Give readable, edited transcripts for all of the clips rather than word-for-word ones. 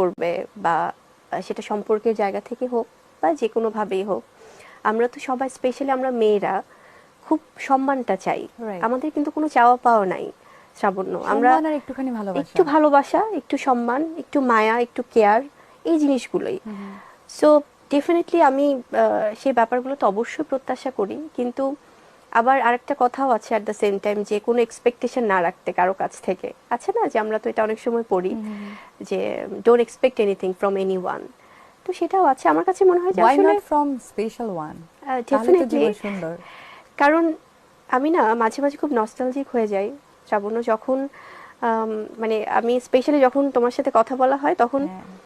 করবে বা সেটা সম্পর্কের জায়গা থেকে হোক বা যে কোনোভাবেই হোক, আমরা তো সবাই, স্পেশালি আমরা মেয়েরা খুব সম্মানটা চাই। Right. আমাদের কিন্তু কোনো চাওয়া পাওয়া নাই শ্রাবণ্য, আমরা সম্মান আর একটুখানি ভালোবাসা। একটু ভালোবাসা, একটু সম্মান, একটু মায়া, একটু কেয়ার, এই জিনিসগুলোই। সো ডেফিনেটলি আমি সেই ব্যাপারগুলো তো অবশ্যই প্রত্যাশা করি, কিন্তু আবার আরেকটা কথাও আছে অ্যাট দ্য সেম টাইম, যে কোনো এক্সপেকটেশন না রাখতে কারো কাছ থেকে। আছে না যে আমরা তো এটা অনেক সময় পড়ি যে don't expect anything from anyone, তো সেটাও আছে। আমার কাছে মনে হয় যে Why আসলে not from special one? তাহলে তো ডেফিনেটলি, জীবন সুন্দর। কারণ আমি না মাঝে মাঝে খুব নস্টালজিক হয়ে যাই শ্রাবণ্য, যখন মানে আমি স্পেশালি যখন তোমার সাথে কথা বলা হয় তখন হ্যাঁ।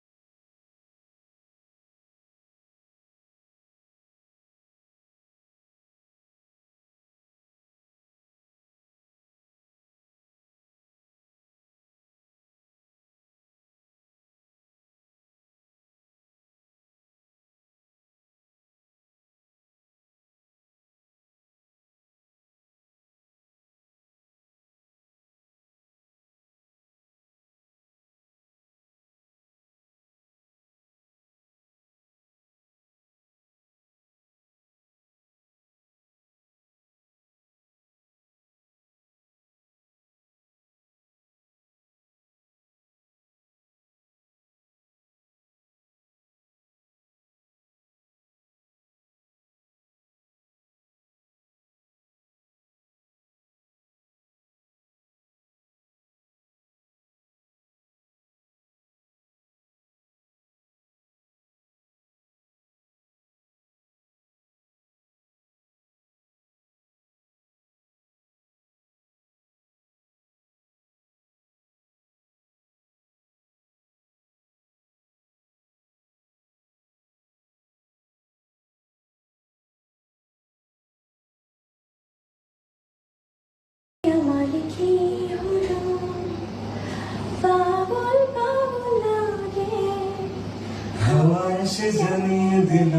সে জানিয়ে দিল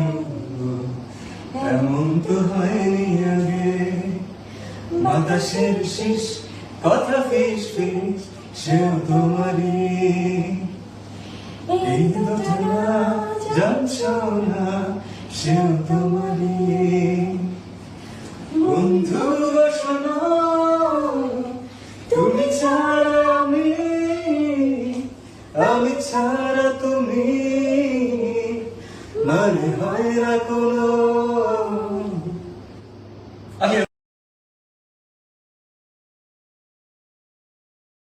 এমন তো হয়নি আগে, বাতাসের শেষ কথা ফিস ফিস সেও তোমারই, এই কথা জানছ না সেও তোমারই।